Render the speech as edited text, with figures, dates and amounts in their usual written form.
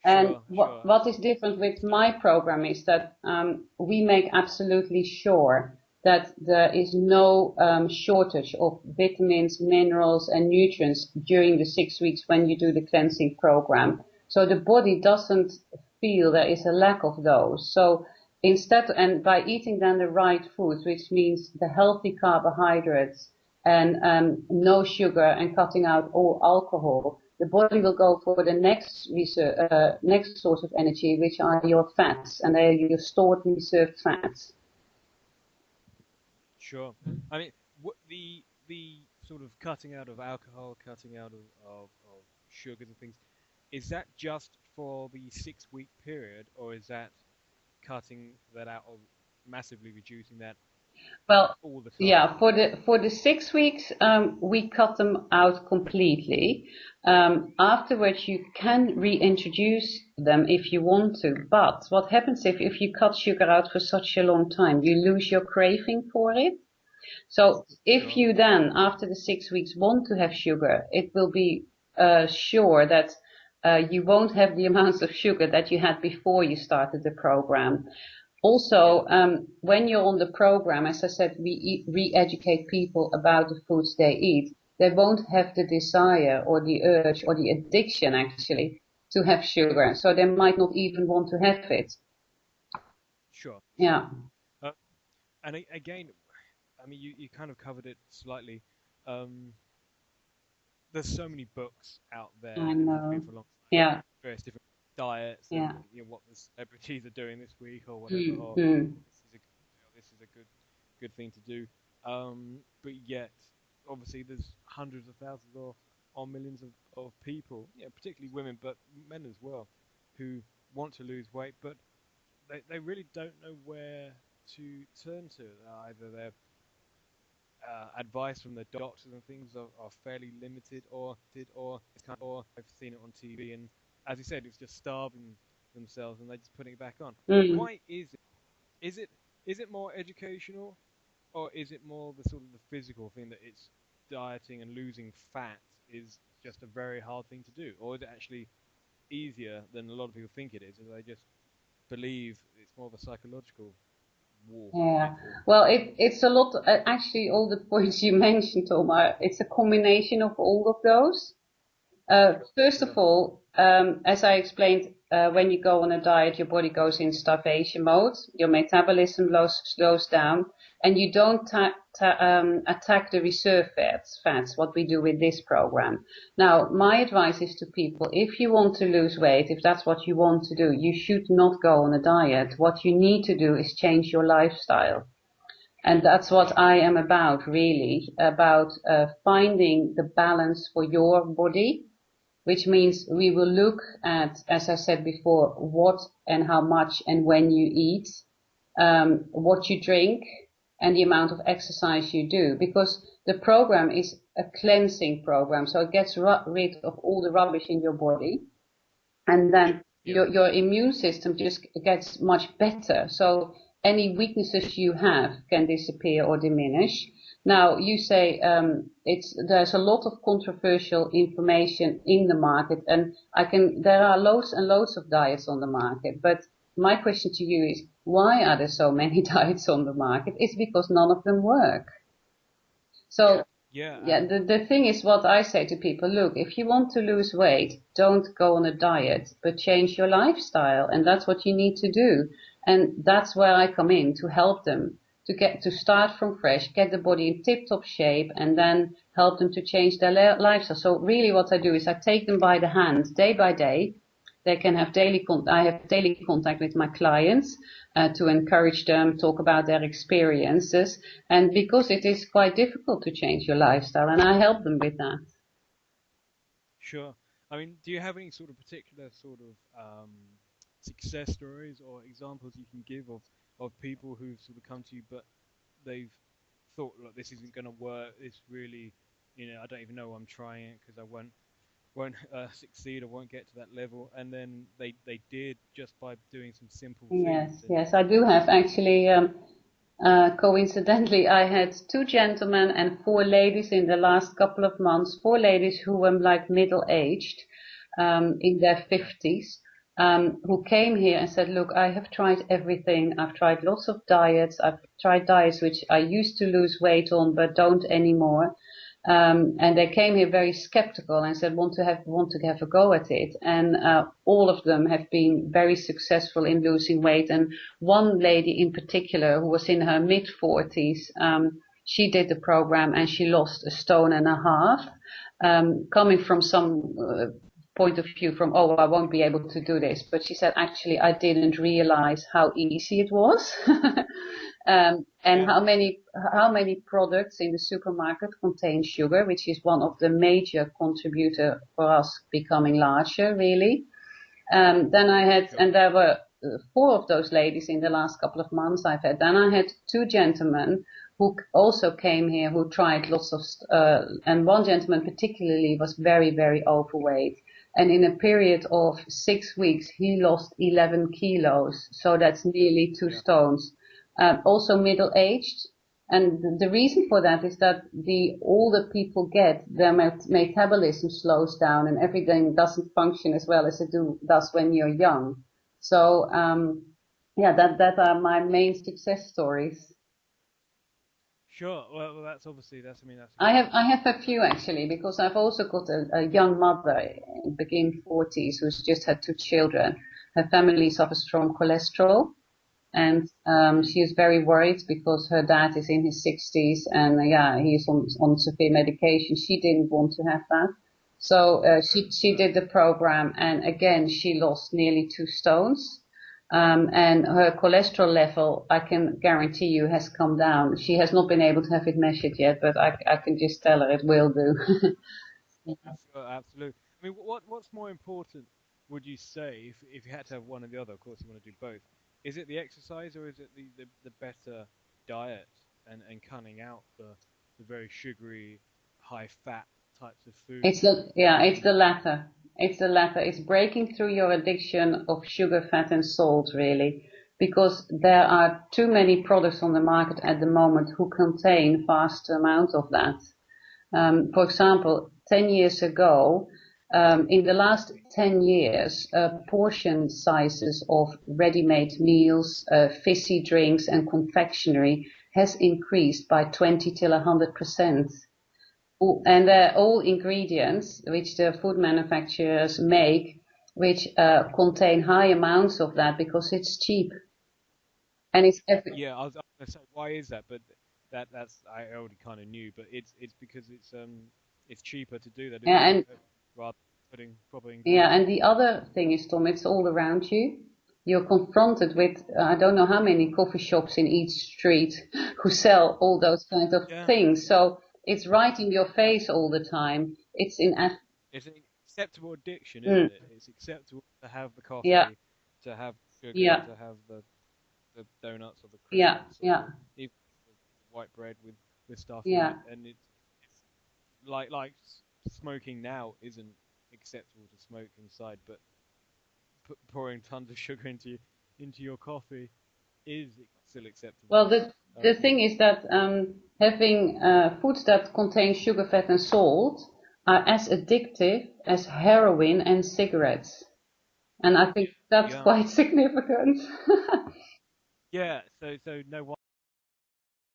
And Sure, sure. what is different with my program is that we make absolutely sure that there is no shortage of vitamins, minerals, and nutrients during the 6 weeks when you do the cleansing program. So the body doesn't feel there is a lack of those. So instead, and by eating then the right foods, which means the healthy carbohydrates and no sugar and cutting out all alcohol, the body will go for the next source of energy, which are your fats, and they are your stored reserved fats. Sure. I mean, what the sort of cutting out of alcohol, cutting out of sugars and things, is that just for the 6 week period, or is that cutting that out or massively reducing that Well, all the time? yeah, for the 6 weeks, we cut them out completely. Afterwards, you can reintroduce them if you want to. But what happens if you cut sugar out for such a long time? You lose your craving for it. So if Sure. you then, after the 6 weeks, want to have sugar, it will be sure that you won't have the amounts of sugar that you had before you started the program. Yeah. Also, when you're on the program, as I said, we re-educate people about the foods they eat. They won't have the desire or the urge or the addiction actually to have sugar. So they might not even want to have it. Sure. Sure. Yeah, Uh, and again, I mean, you kind of covered it slightly. Um, there's so many books out there, I and have been know. for a long time, Yeah, various different diets and yeah. what the celebrities are doing this week or whatever. Or Mm-hmm. this is a good thing to do. But yet, obviously, there's hundreds of thousands or millions of people, particularly women, but men as well, who want to lose weight, but they really don't know where to turn to. Either their advice from the doctors and things are fairly limited, or it's kind of, or I've seen it on TV, and as you said, it's just starving themselves and they're just putting it back on. Mm. Why is it? Is it is it more educational, or is it more the sort of the physical thing that it's dieting and losing fat is just a very hard thing to do, or is it actually easier than a lot of people think it is? And they just believe it's more of a psychological war, Yeah. therefore. Well, it's a lot, actually all the points you mentioned, Tom, it's a combination of all of those. First of Sure. all, as I explained, when you go on a diet, your body goes in starvation mode, your metabolism slows down, and you don't attack the reserve fats, what we do with this program. Now, my advice is to people, if you want to lose weight, if that's what you want to do, you should not go on a diet. What you need to do is change your lifestyle. And that's what Yeah. I am about, really, about finding the balance for your body, which means we will look at, as I said before, what and how much and when you eat, what you drink, and the amount of exercise you do. Because the program is a cleansing program, so it gets rid of all the rubbish in your body, and then Yep. your immune system just gets much better. So any weaknesses you have can disappear or diminish. Now you say there's a lot of controversial information in the market, and there are loads and loads of diets on the market. But my question to you is, why are there so many diets on the market? It's because none of them work. So Yeah. yeah, the thing is what I say to people, look, if you want to lose weight, don't go on a diet, but change your lifestyle. And that's what you need to do. And that's where I come in to help them to start from fresh, get the body in tip top shape, and then help them to change their lifestyle. So really what I do is I take them by the hand day by day. They can have I have daily contact with my clients to encourage them, talk about their experiences, and because it is quite difficult to change your lifestyle, and I help them with that. Sure. I mean, do you have any sort of particular sort of success stories or examples you can give of people who've sort of come to you, but they've thought, look, this isn't going to work. This really, I don't even know I'm trying it because I won't succeed or won't get to that level. And then they did just by doing some simple things. Yes, And yes, I do have actually. Coincidentally, I had two gentlemen and four ladies in the last couple of months. Four ladies who were like middle aged, in their 50s. who came here and said, look, I have tried everything. I've tried lots of diets. I've tried diets which I used to lose weight on, but don't anymore. And they came here very skeptical and said, want to have a go at it. And all of them have been very successful in losing weight. And one lady in particular, who was in her mid-40s, she did the program and she lost 1.5 stone, coming from some point of view from, oh, I won't be able to do this. But she said, actually, I didn't realize how easy it was. And Yeah. how many products in the supermarket contain sugar, which is one of the major contributor for us becoming larger, really. Then I had, Sure. and there were 4 of those ladies in the last couple of months I've had. Then I had 2 gentlemen who also came here who tried lots of, and one gentleman particularly was very, very overweight. And in a period of 6 weeks, he lost 11 kilos. So that's nearly 2 Yeah. stones. Also middle-aged. And the reason for that is that the older people get, their metabolism slows down and everything doesn't function as well as it does when you're young. So, yeah, that are my main success stories. Sure. Well, that's obviously I mean, that's a great. I have a few actually, because I've also got a young mother, begin 40s, who's just had 2 children. Her family suffers from cholesterol. And she is very worried because her dad is in his 60s and yeah, he's on severe medication. She didn't want to have that. So she did the program and again she lost nearly 2 stones. And her cholesterol level, I can guarantee you, has come down. She has not been able to have it measured yet, but I can just tell her it will do. Sure, absolutely. I mean, what's more important, would you say, if you had to have one or the other? Of course, you want to do both. Is it the exercise or is it the better diet and cutting out the very sugary, high fat types of foods that It's you the latter. It's the latter. It's breaking through your addiction of sugar, fat and salt, really. Because there are too many products on the market at the moment who contain vast amounts of that. For example, 10 years ago, in the last 10 years, portion sizes of ready-made meals, fizzy drinks and confectionery has increased by 20 till 100%. And they're all ingredients which the food manufacturers make, which contain high amounts of that because it's cheap. And Yeah, I was going to say, why is that? But that's I already kind of knew, but it's because it's cheaper to do that, isn't yeah, it? and Rather than putting proper yeah, and ingredients. the other thing is, Tom, it's all around you. You're confronted with, I don't know how many coffee shops in each street who sell all those kinds of Yeah, things. So it's right in your face all the time. It's in, it's an acceptable addiction, mm, isn't it? It's acceptable to have the yeah, coffee, to have sugar, yeah, to have the donuts or the yeah, croissants or yeah, even the white bread with stuff in yeah. it. And it's like smoking now isn't acceptable to smoke inside, but pouring tons of sugar into your coffee is still acceptable. Well, the Um, thing is that having foods that contain sugar, fat, and salt are as addictive as heroin and cigarettes. And I think that's yeah, quite significant. yeah. So no